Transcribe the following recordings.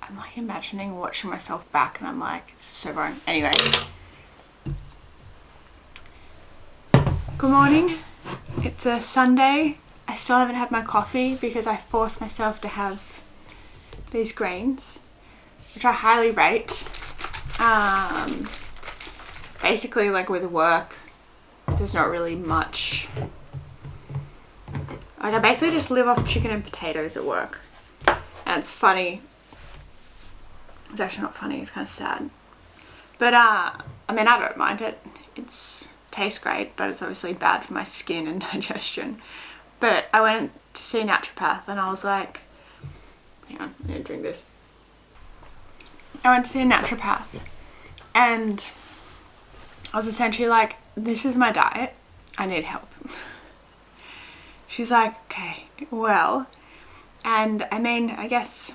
I'm like imagining watching myself back and I'm like, this is so boring. Anyway. Good morning. It's a Sunday. I still haven't had my coffee because I forced myself to have these greens, which I highly rate. Basically, like with work, there's not really much. Like I basically just live off chicken and potatoes at work. And it's funny. It's actually not funny, it's kind of sad. But I mean, I don't mind it. It's tastes great, but it's obviously bad for my skin and digestion. But I went to see a naturopath and I was like, hang on, I need to drink this. I went to see a naturopath and I was essentially like, this is my diet, I need help. She's like, okay, well, and I mean, I guess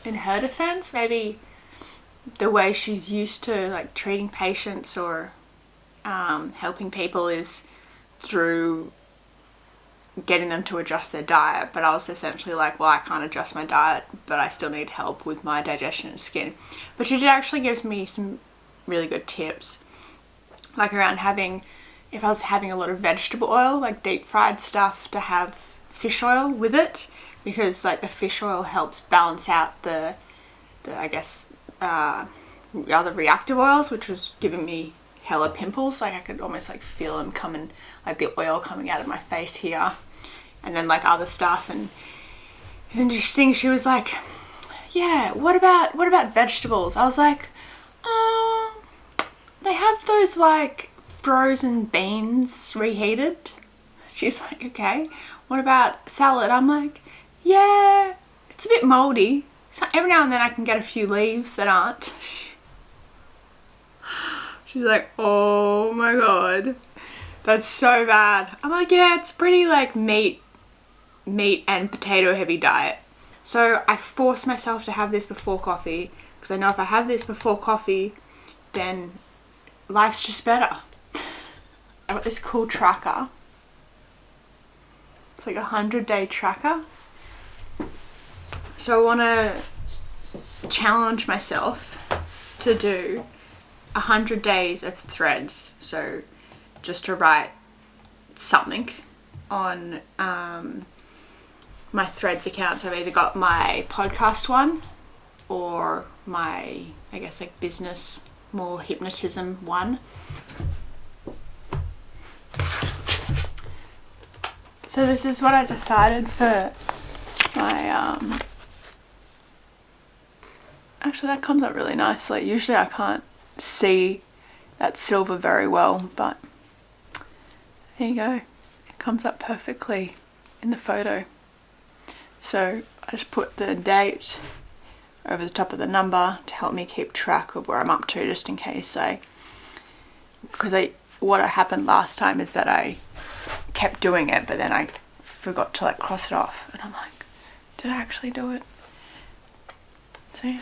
in her defense, maybe the way she's used to like treating patients or helping people is through getting them to adjust their diet. But I was essentially like, well, I can't adjust my diet, but I still need help with my digestion and skin. But she did actually give me some really good tips, like around having, if I was having a lot of vegetable oil, like deep fried stuff, to have fish oil with it, because like the fish oil helps balance out the I guess other reactive oils, which was giving me hella pimples. Like I could almost like feel them coming, like the oil coming out of my face here, and then like other stuff. And it's interesting, she was like, yeah, what about vegetables? I was like, they have those like frozen beans reheated. She's like, okay, what about salad? I'm like, yeah, it's a bit moldy, so every now and then I can get a few leaves that aren't. She's like, oh my god, that's so bad. I'm like, yeah, it's pretty like meat and potato heavy diet. So I forced myself to have this before coffee, because I know if I have this before coffee, then life's just better. I got this cool tracker. It's like a 100-day tracker. So I want to challenge myself to do 100 days of threads. So just to write something on my threads account. So I've either got my podcast one or my, I guess like business, more hypnotism one. So this is what I decided for my actually that comes up really nicely. Usually I can't see that silver very well, but there you go, it comes up perfectly in the photo. So I just put the date over the top of the number to help me keep track of where I'm up to, just in case what happened last time is that I kept doing it, but then I forgot to like cross it off, and I'm like, did I actually do it? So yeah.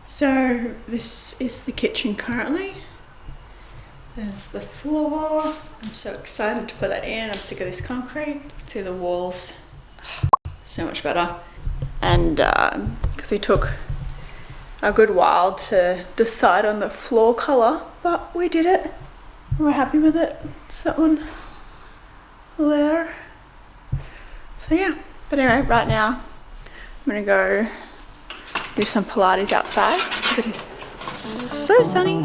So this is the kitchen currently. There's the floor. I'm so excited to put that in. I'm sick of this concrete. See the walls, so much better. And because we took a good while to decide on the floor colour, but we did it. We're happy with it. It's that one there. So yeah, but anyway, right now I'm gonna go do some Pilates outside because it is so sunny.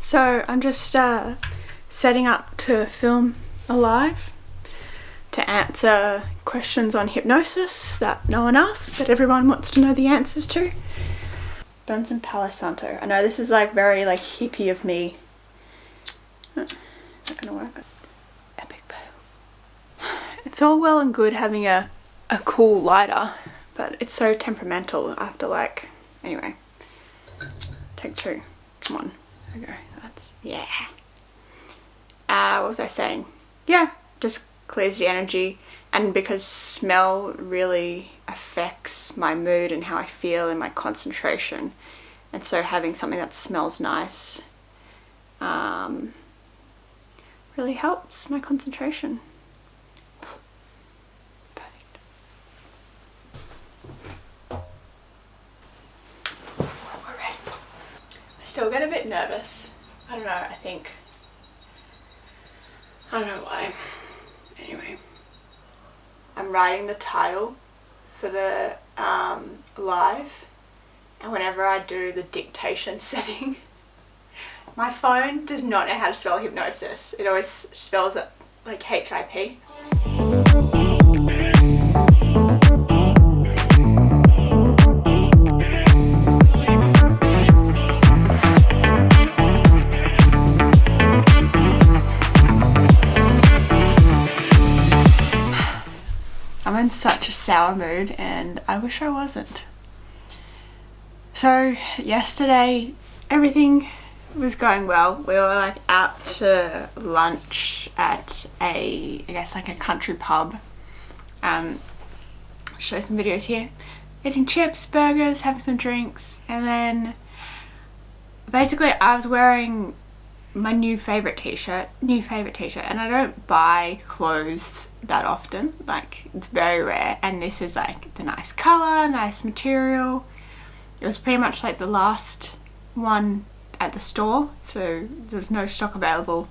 So I'm just setting up to film a live to answer questions on hypnosis that no one asks, but everyone wants to know the answers to. Burn some Palo Santo. I know this is like very like hippie of me. Is that gonna work? Epic fail. It's all well and good having a cool lighter, but it's so temperamental after like, anyway. Take two. Come on. There we go. That's, yeah. What was I saying? Yeah, just clears the energy, and because smell really affects my mood and how I feel and my concentration, and so having something that smells nice really helps my concentration. Perfect. We're ready. I still get a bit nervous. I don't know, I don't know why. Anyway, I'm writing the title for the live, and whenever I do the dictation setting, my phone does not know how to spell hypnosis. It always spells it like HIP. I'm in such a sour mood and I wish I wasn't. So yesterday everything was going well. We were like out to lunch at I guess like a country pub. Show some videos here. Eating chips, burgers, having some drinks, and then basically I was wearing my new favorite t-shirt, and I don't buy clothes that often, like it's very rare, and this is like the nice color, nice material. It was pretty much like the last one at the store, so there was no stock available,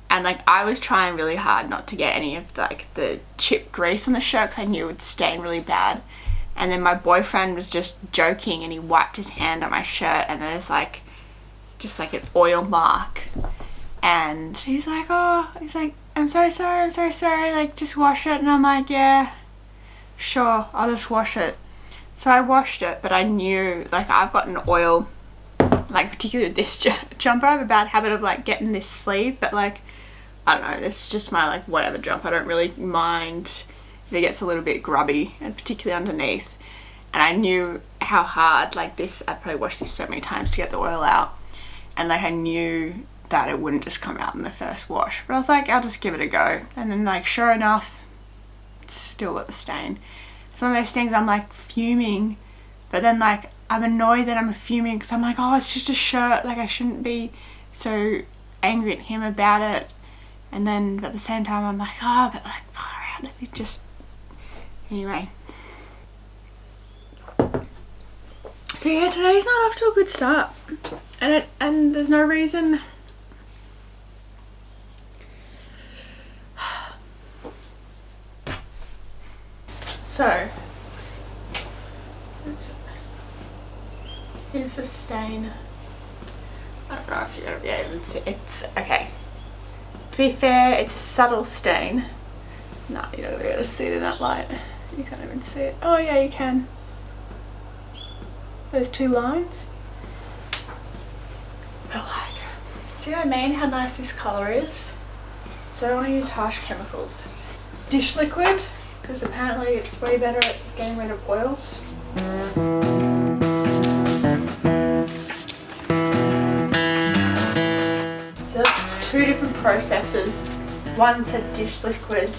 and like I was trying really hard not to get any of like the chip grease on the shirt because I knew it would stain really bad. And then my boyfriend was just joking and he wiped his hand on my shirt and there's like just like an oil mark, and he's like, I'm so sorry, like just wash it. And I'm like, yeah, sure, I'll just wash it. So I washed it, but I knew like I've got an oil, like particularly with this jumper, I have a bad habit of like getting this sleeve, but like I don't know, this is just my like whatever jumper. I don't really mind if it gets a little bit grubby, and particularly underneath. And I knew how hard like this, I probably washed this so many times to get the oil out, and like I knew that it wouldn't just come out in the first wash, but I was like, I'll just give it a go. And then like sure enough, it's still got the stain. It's one of those things, I'm like fuming, but then like I'm annoyed that I'm fuming because I'm like, oh, it's just a shirt, like I shouldn't be so angry at him about it. And then at the same time I'm like, oh, but like far out, let me just, anyway. So yeah, today's not off to a good start, and there's no reason. So here's the stain. I don't know if you're gonna be able to see. It's okay. To be fair, it's a subtle stain. No, you're not gonna be able to see it in that light. You can't even see it. Oh yeah, you can. Those two lines. But like, see what I mean? How nice this colour is? So I don't want to use harsh chemicals. Dish liquid, because apparently it's way better at getting rid of oils. So that's two different processes. One said dish liquid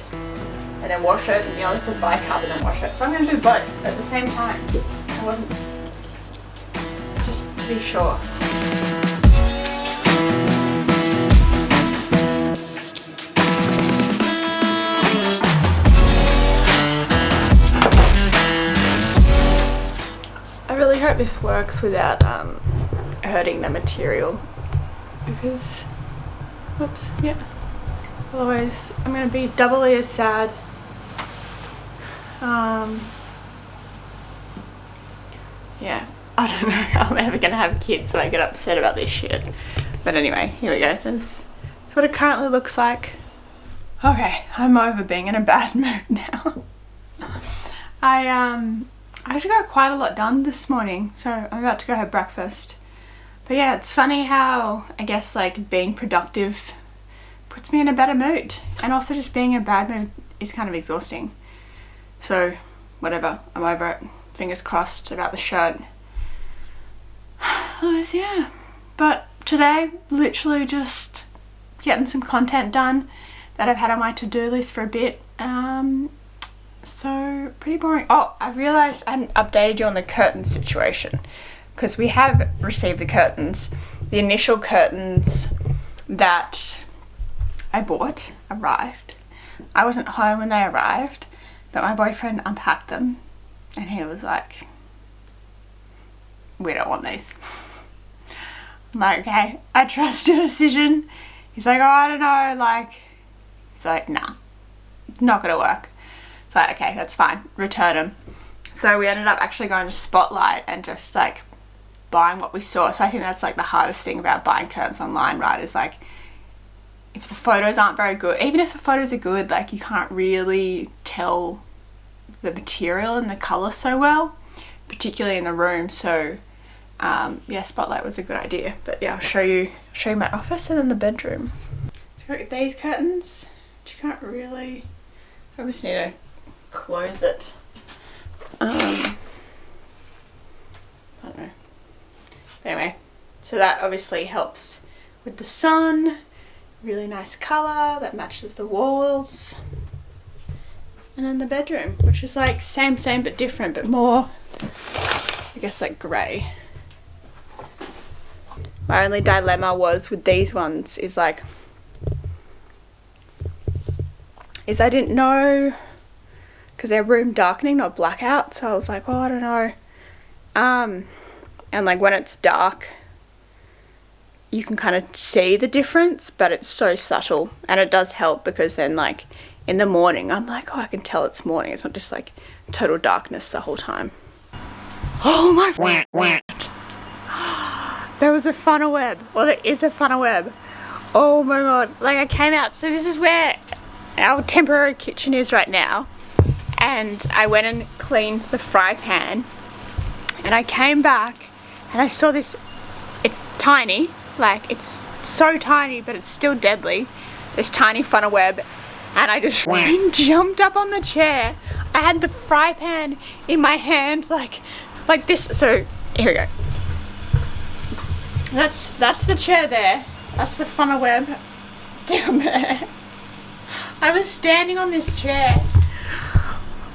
and then wash it, and the other said bicarbonate and wash it. So I'm going to do both at the same time. I wasn't, just to be sure. I really hope this works without hurting the material, because, whoops, yeah, otherwise I'm going to be doubly as sad. Yeah, I don't know how I'm ever going to have kids so I get upset about this shit. But anyway, here we go. That's what it currently looks like. Okay, I'm over being in a bad mood now. I actually got quite a lot done this morning, so I'm about to go have breakfast. But yeah, it's funny how I guess like being productive puts me in a better mood, and also just being in a bad mood is kind of exhausting. So whatever, I'm over it. Fingers crossed about the shirt. Otherwise, yeah. But today, literally just getting some content done. that I've had on my to-do list for a bit. So pretty boring. Oh, I realised I hadn't updated you on the curtain situation, because we have received the curtains. The initial curtains that I bought arrived. I wasn't home when they arrived, but my boyfriend unpacked them and he was like, we don't want these. I'm like, okay, I trust your decision. He's like, oh, I don't know, like, he's like, nah, not gonna work. It's like, okay, that's fine, return them. So we ended up actually going to Spotlight and just like buying what we saw. So I think that's like the hardest thing about buying curtains online, right, is like, if the photos aren't very good, even if the photos are good, like you can't really tell the material and the colour so well, particularly in the room. So yeah, Spotlight was a good idea. But yeah, I'll show you my office and then the bedroom. So these curtains, you can't really, I just need to close it. I don't know. Anyway, so that obviously helps with the sun. Really nice colour that matches the walls. And then the bedroom, which is like same but different, but more, I guess, like grey. My only dilemma was with these ones is like, I didn't know, because they're room darkening, not blackout, so I was like, oh, I don't know. And like when it's dark, you can kind of see the difference, but it's so subtle, and it does help because then like in the morning I'm like, oh, I can tell it's morning. It's not just like total darkness the whole time. Oh my god. There was a funnel web. Well, there is a funnel web. Oh my god. Like I came out, so this is where our temporary kitchen is right now, and I went and cleaned the fry pan, and I came back and I saw this. It's tiny, like it's so tiny, but it's still deadly, this tiny funnel web, and I just jumped up on the chair. I had the fry pan in my hand like this. So here we go. That's the chair there. That's the funnel web down there. I was standing on this chair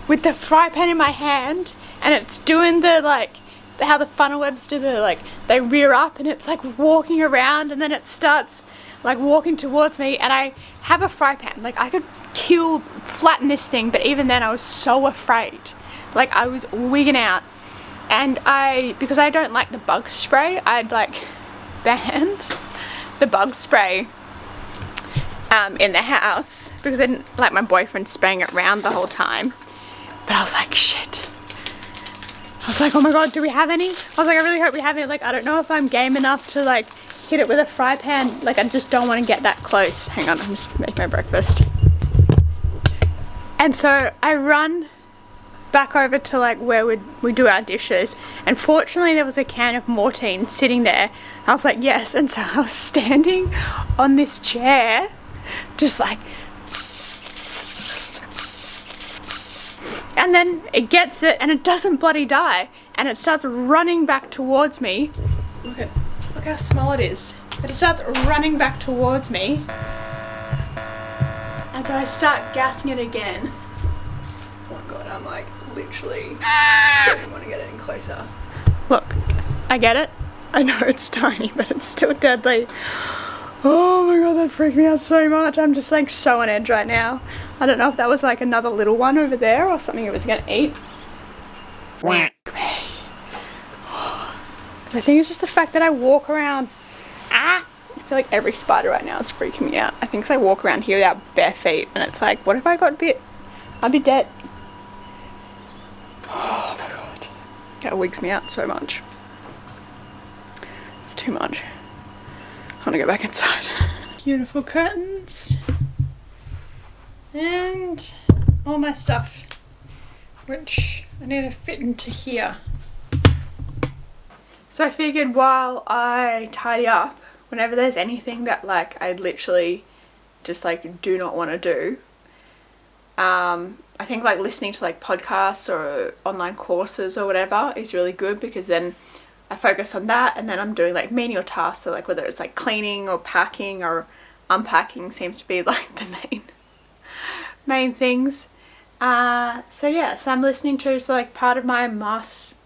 with the fry pan in my hand, and it's doing the like how the funnel webs do, the like they rear up and it's like walking around, and then it starts like walking towards me, and I have a fry pan. Like I could flatten this thing, but even then I was so afraid. Like I was wigging out, and because I don't like the bug spray, I'd like banned the bug spray in the house because I didn't like my boyfriend spraying it around the whole time. But I was like, shit. I was like, oh my god, do we have any? I was like, I really hope we have any. Like, I don't know if I'm game enough to like hit it with a fry pan. Like, I just don't want to get that close. Hang on, I'm just making my breakfast. And so I run back over to like where we do our dishes, and fortunately there was a can of Mortein sitting there. I was like, yes. And so I was standing on this chair just like, and then it gets it and it doesn't bloody die, and it starts running back towards me. Look how small it is. But it starts running back towards me, and so I start gassing it again. Oh my god, I'm like literally don't even want to get any closer. Look, I get it. I know it's tiny, but it's still deadly. Oh my god, that freaked me out so much. I'm just like so on edge right now. I don't know if that was like another little one over there or something it was gonna eat. The thing is just the fact that I walk around. I feel like every spider right now is freaking me out. I think I walk around here without bare feet, and it's like, what if I got bit? I'd be dead. Oh my god. That wigs me out so much. It's too much. I want to go back inside. Beautiful curtains. And all my stuff, which I need to fit into here. So I figured while I tidy up, whenever there's anything that like I literally just like do not want to do, I think like listening to like podcasts or online courses or whatever is really good, because then I focus on that, and then I'm doing like menial tasks, so like whether it's like cleaning or packing or unpacking seems to be like the main things. So yeah, so I'm listening to, it's like part of my master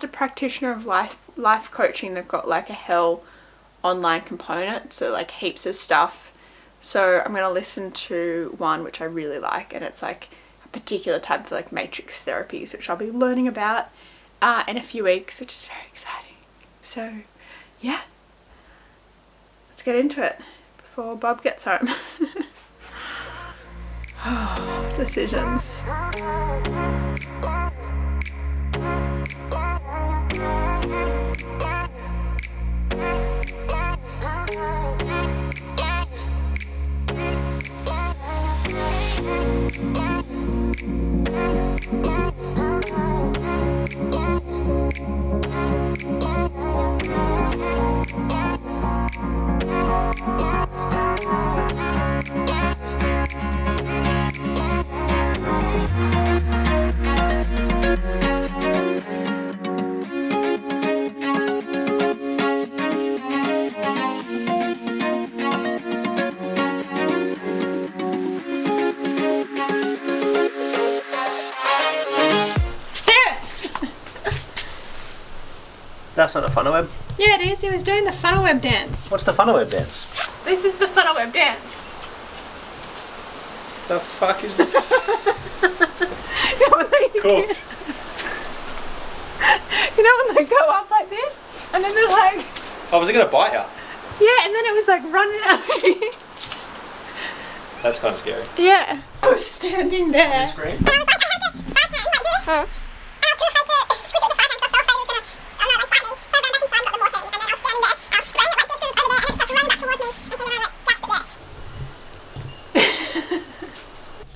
practitioner of life coaching. They've got like a hell online component, so like heaps of stuff. So I'm gonna listen to one which I really like, and it's like a particular type of like matrix therapies, which I'll be learning about in a few weeks, which is very exciting. So yeah, let's get into it before Bob gets home. Decisions. That's not a funnel web. Yeah, it is. He was doing the funnel web dance. What's the funnel web dance? This is the funnel web dance. The fuck is the cooked? You know when they go up like this, and then they're like... Oh, was it going to bite you? Yeah, and then it was like running out of me. That's kind of scary. Yeah. I was standing there. Screen?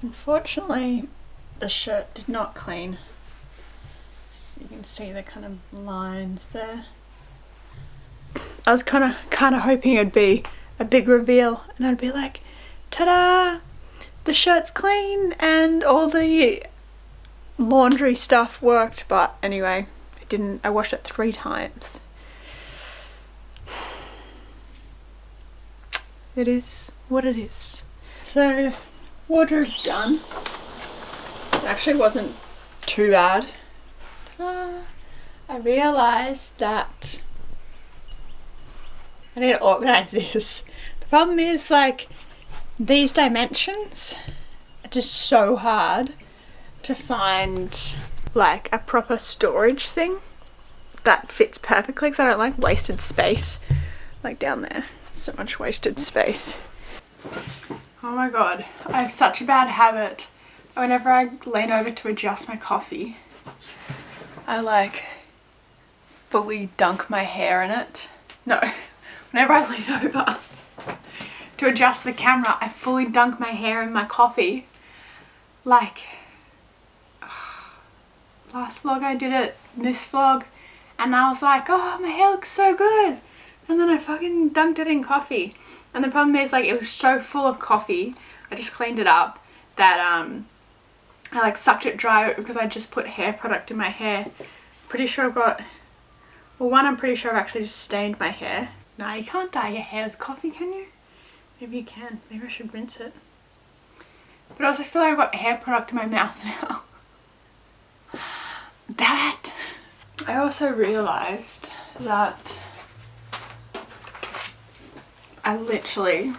Unfortunately, the shirt did not clean. So you can see the kind of lines there. I was kind of hoping it'd be a big reveal, and I'd be like, ta-da! The shirt's clean and all the laundry stuff worked, but anyway, it didn't. I washed it 3 times. It is what it is. So, wardrobe's done. It actually wasn't too bad. I realised that I need to organise this. The problem is, like, these dimensions are just so hard to find, like, a proper storage thing that fits perfectly, because I don't like wasted space. Like down there, so much wasted space. Oh my god, I have such a bad habit. Whenever I lean over to adjust my coffee, I like fully dunk my hair in it. No, whenever I lean over to adjust the camera, I fully dunk my hair in my coffee. Like, last vlog I did it, this vlog, and I was like, oh, my hair looks so good. And then I fucking dunked it in coffee. And the problem is, like, it was so full of coffee, I just cleaned it up, that I like sucked it dry because I just put hair product in my hair. Pretty sure I've got, well, one, I'm pretty sure I've actually just stained my hair. No, you can't dye your hair with coffee, can you? Maybe you can. Maybe I should rinse it. But I also feel like I've got hair product in my mouth now. Damn it! I also realised that I literally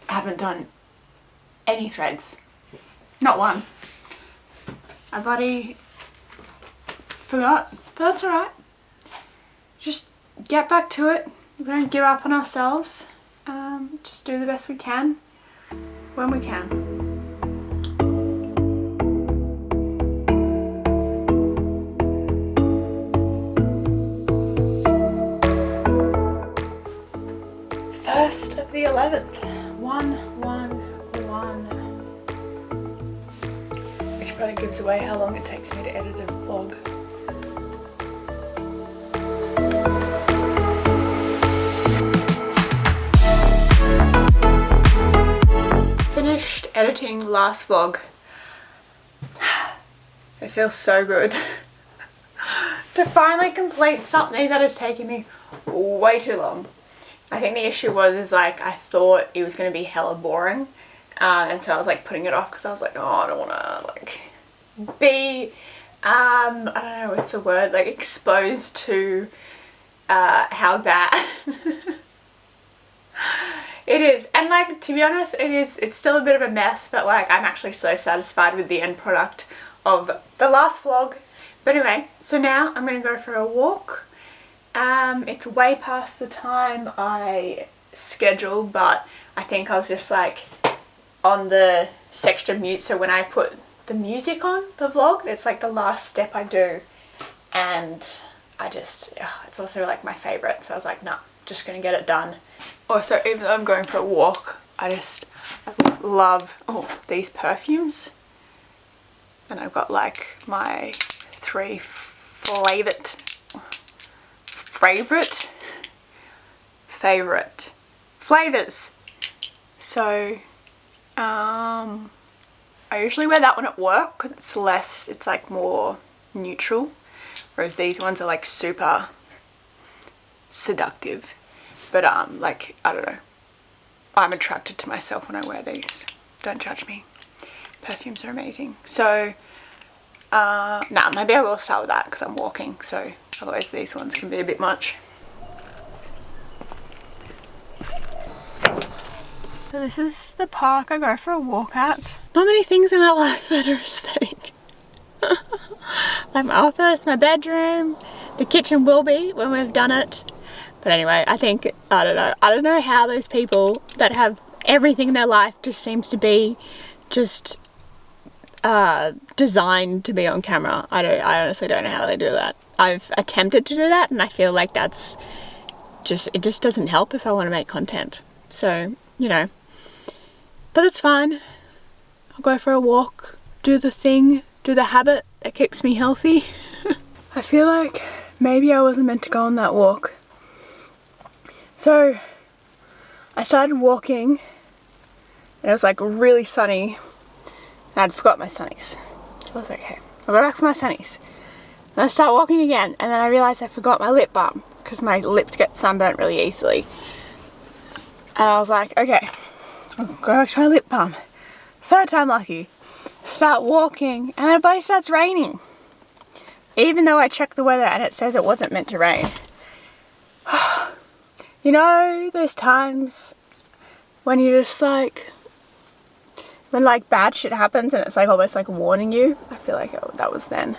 haven't done any threads. Not one. I bloody forgot. But that's alright. Just get back to it. We don't give up on ourselves. Just do the best we can when we can. First of the 11th. 1-1-1. Which probably gives away how long it takes me to edit a vlog. Finished editing last vlog. It feels so good to finally complete something that has taken me way too long. I think the issue was like I thought it was going to be hella boring, and so I was like putting it off because I was like, oh, I don't want to like be I don't know what's the word, like exposed to how bad it is. And like, to be honest, it's still a bit of a mess, but like I'm actually so satisfied with the end product of the last vlog. But anyway, so now I'm gonna go for a walk. It's way past the time I scheduled, but I think I was just like on the section mute, so when I put the music on the vlog, it's like the last step I do, and I just, it's also like my favorite, so I was like, nah, just gonna get it done. Also, even though I'm going for a walk, I love these perfumes, and I've got like my 3 favorite flavors. So I usually wear that one at work because it's like more neutral, whereas these ones are like super seductive. But like, I don't know, I'm attracted to myself when I wear these. Don't judge me. Perfumes are amazing. So maybe I will start with that because I'm walking, so otherwise these ones can be a bit much. So this is the park I go for a walk at. Not many things in my life that are aesthetic. Like my office, my bedroom, the kitchen will be when we've done it. But anyway, I think, I don't know how those people that have everything in their life just seems to be just designed to be on camera. I honestly don't know how they do that. I've attempted to do that, and I feel like it just doesn't help if I want to make content. So, you know, but it's fine. I'll go for a walk, do the habit that keeps me healthy. I feel like maybe I wasn't meant to go on that walk. So I started walking and it was like really sunny and I'd forgot my sunnies. So I was like, okay, I'll go back for my sunnies. Then I start walking again, and then I realised I forgot my lip balm because my lips get sunburnt really easily. And I was like, okay, I'll go back to my lip balm. Third time lucky. Start walking and then it bloody starts raining. Even though I checked the weather and it says it wasn't meant to rain. You know those times when you just like, when like bad shit happens and it's like almost like warning you? I feel like that was then.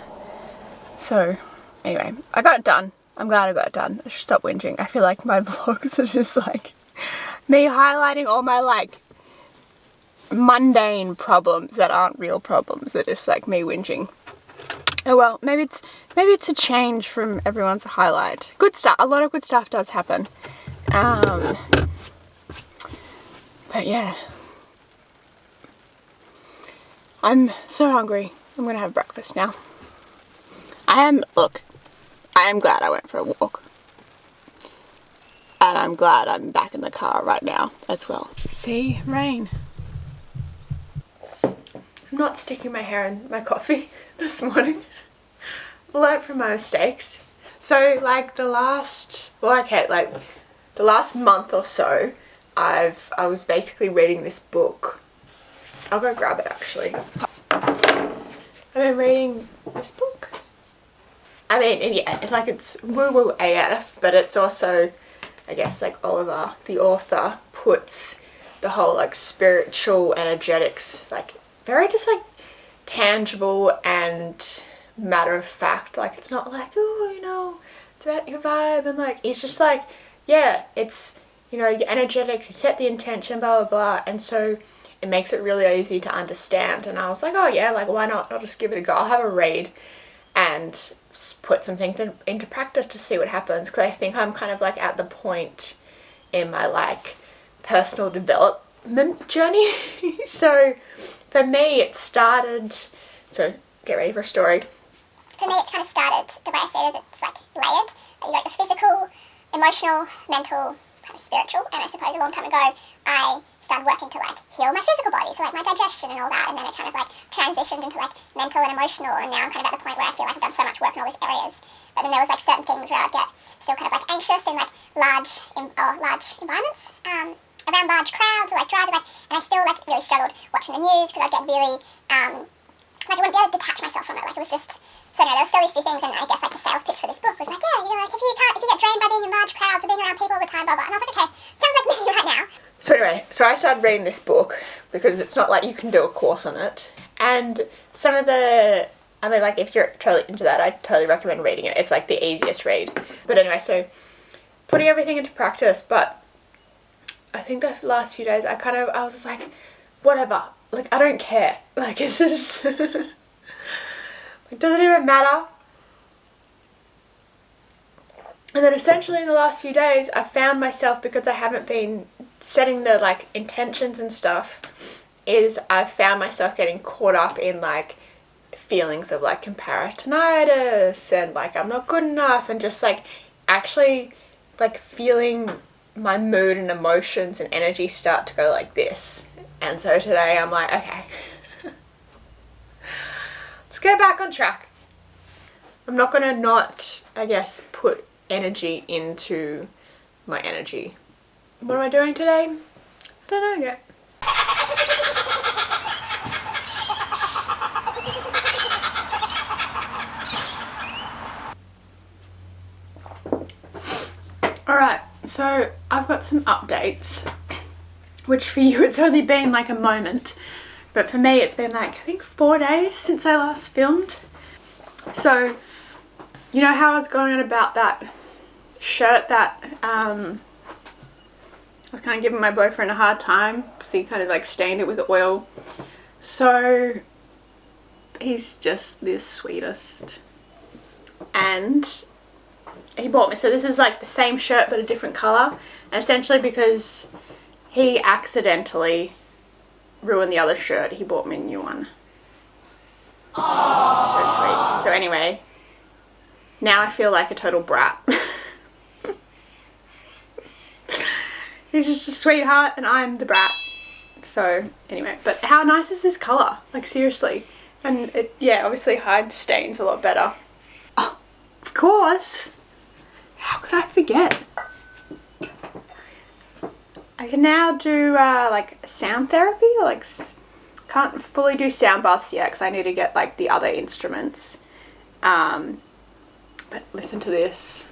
So anyway, I got it done. I'm glad I got it done. I should stop whinging. I feel like my vlogs are just like me highlighting all my like mundane problems that aren't real problems. They're just like me whinging. Oh well, maybe it's a change from everyone's highlight. Good stuff. A lot of good stuff does happen. But yeah, I'm so hungry. I'm gonna have breakfast now. I am glad I went for a walk. And I'm glad I'm back in the car right now as well. See, rain. I'm not sticking my hair in my coffee this morning. Learned from my mistakes. So like the last month or so, I was basically reading this book. I'll go grab it actually. I've been reading this book. I mean, yeah, it's like it's woo-woo AF, but it's also, I guess, like Oliver, the author, puts the whole like spiritual energetics like very just like tangible and matter of fact. Like it's not like, oh, you know, it's about your vibe, and like it's just like, yeah, it's, you know, your energetics, you set the intention, blah blah blah, and so it makes it really easy to understand. And I was like, oh yeah, like why not? I'll just give it a go. I'll have a read and put some things into practice to see what happens, because I think I'm kind of like at the point in my like personal development journey. So for me it started, so get ready for a story. For me it's kind of started, the way I see it is it's like layered. You got your physical, emotional, mental, kind of spiritual, and I suppose a long time ago I started working to like heal my physical body, so like my digestion and all that, and then it kind of like transitioned into like mental and emotional, and now I'm kind of at the point where I feel like I've done so much work in all these areas But then there was like certain things where I'd get still kind of like anxious in like large environments, around large crowds, or like driving, like, and I still like really struggled watching the news because I'd get really like I wouldn't be able to detach myself from it. Like it was just, so anyway, there was still these few things, and I guess like the sales pitch for this book was like, yeah, you know, like if you get drained by being in large crowds or being around people all the time, blah blah. And I was like, okay, sounds like me right now. So anyway, so I started reading this book because it's not like you can do a course on it. And some of the, I mean, like if you're totally into that, I totally recommend reading it. It's like the easiest read. But anyway, so putting everything into practice, but I think the last few days I was just like, whatever. Like, I don't care. Like, it's just, it doesn't even matter. And then essentially in the last few days, I found myself, because I haven't been setting the, like, intentions and stuff, is I've found myself getting caught up in, like, feelings of, like, comparisonitis and, like, I'm not good enough, and just, like, actually, like, feeling my mood and emotions and energy start to go like this. And so today I'm like, okay, let's go back on track. I'm not gonna not, I guess, put energy into my energy. What am I doing today? I don't know yet. Alright, so I've got some updates, which for you it's only been like a moment, but for me it's been like I think 4 days since I last filmed. So you know how I was going on about that shirt that I was kind of giving my boyfriend a hard time because he kind of like stained it with oil. So he's just the sweetest, and he bought me, so this is like the same shirt but a different colour, and essentially because he accidentally ruined the other shirt, he bought me a new one. So sweet. So anyway, now I feel like a total brat. He's just a sweetheart and I'm the brat. So anyway, but how nice is this colour? Like seriously. And it, yeah, obviously hides stains a lot better. Oh, of course. How could I forget? I can now do like sound therapy, like can't fully do sound baths yet because I need to get like the other instruments. But listen to this.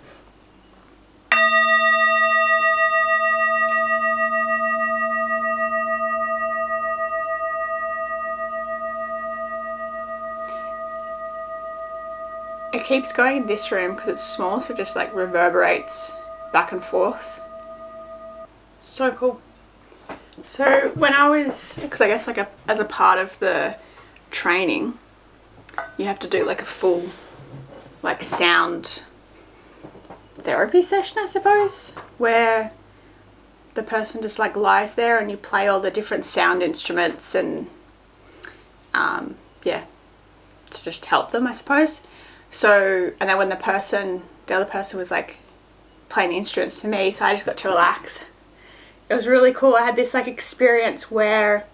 It keeps going in this room because it's small, so it just like reverberates back and forth. So cool. So when I was, because I guess like as a part of the training, you have to do like a full like sound therapy session, I suppose, where the person just like lies there and you play all the different sound instruments and yeah, to just help them, I suppose. So, and then when the other person was like playing the instruments to me, so I just got to relax. It was really cool. I had this like experience where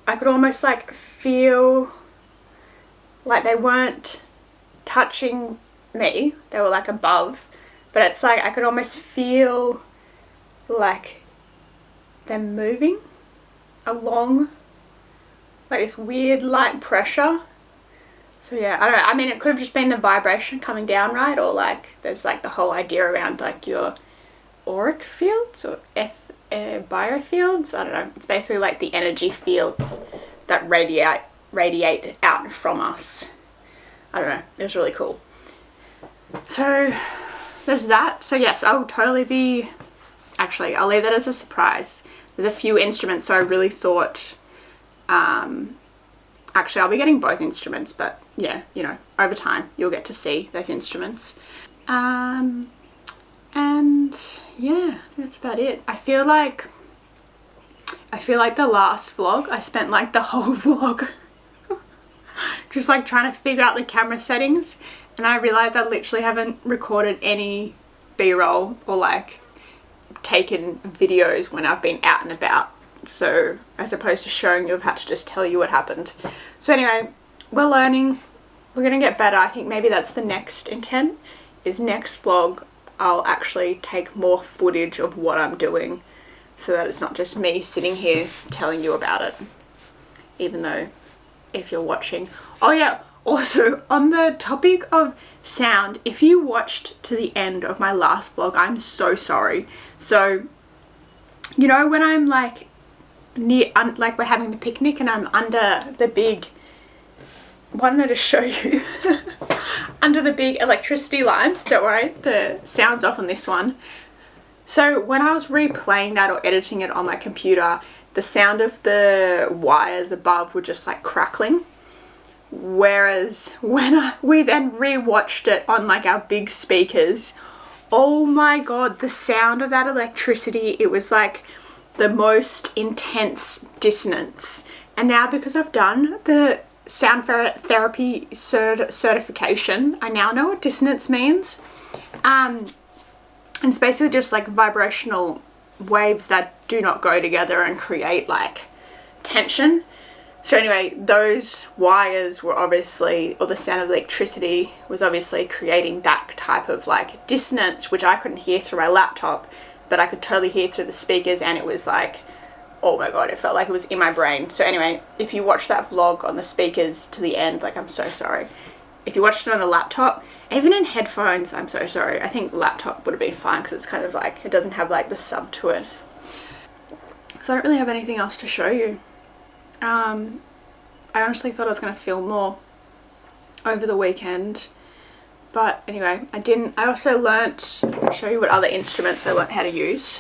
I could almost like feel like they weren't touching me, they were like above, but it's like I could almost feel like them moving along, like this weird light pressure. So yeah, I don't know, I mean it could have just been the vibration coming down, right? Or like there's like the whole idea around like your auric fields or biofields, I don't know. It's basically like the energy fields that radiate out from us. I don't know, it was really cool. So there's that. So yes, I'll totally be, actually I'll leave that as a surprise. There's a few instruments, so I really thought actually I'll be getting both instruments, but yeah, you know, over time you'll get to see those instruments. And yeah, that's about it. I feel like the last vlog, I spent like the whole vlog just like trying to figure out the camera settings, and I realized I literally haven't recorded any b-roll or like taken videos when I've been out and about. So as opposed to showing you, I've had to just tell you what happened. So anyway, we're learning. we're gonna get better. I think maybe that's the next intent, is next vlog I'll actually take more footage of what I'm doing so that it's not just me sitting here telling you about it, even though if you're watching. Oh yeah, also on the topic of sound, if you watched to the end of my last vlog, I'm so sorry. So you know when I'm like near, like we're having the picnic and I'm under the big, wanted to show you under the big electricity lines. Don't worry, the sound's off on this one. So when I was replaying that or editing it on my computer, the sound of the wires above were just like crackling. Whereas when we then re-watched it on like our big speakers, oh my god, the sound of that electricity, it was like the most intense dissonance. And now because I've done the sound therapy certification, I now know what dissonance means. And it's basically just like vibrational waves that do not go together and create like tension. So anyway, those wires were obviously, or the sound of electricity was obviously creating that type of like dissonance, which I couldn't hear through my laptop, but I could totally hear through the speakers, and it was like, oh my god, it felt like it was in my brain. So anyway, if you watch that vlog on the speakers to the end, like, I'm so sorry. If you watched it on the laptop, even in headphones, I'm so sorry. I think laptop would have been fine because it's kind of like, it doesn't have like the sub to it. So I don't really have anything else to show you. I honestly thought I was going to film more over the weekend, but anyway, I didn't. I also learnt, I'll show you what other instruments I learnt how to use.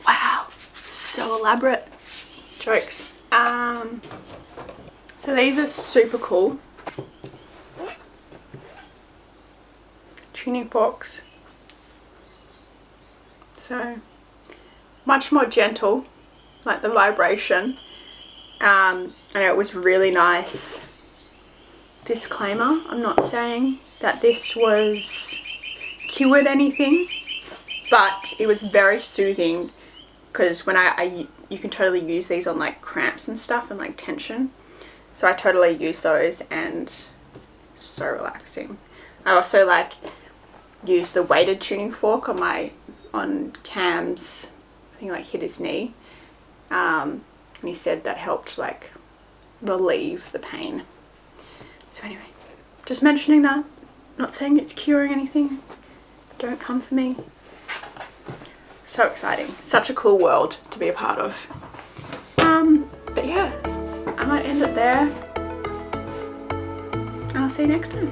Wow, so elaborate. Jokes. So these are super cool. Tuning forks. So much more gentle, like the vibration. And it was really nice. Disclaimer, I'm not saying that this was cured anything, but it was very soothing, because when you can totally use these on like cramps and stuff and like tension. So I totally use those, and so relaxing. I also like use the weighted tuning fork on Cam's, I think like hit his knee. And he said that helped like relieve the pain. So anyway, just mentioning that, not saying it's curing anything. Don't come for me. So exciting. Such a cool world to be a part of. But yeah, I might end it there. And I'll see you next time.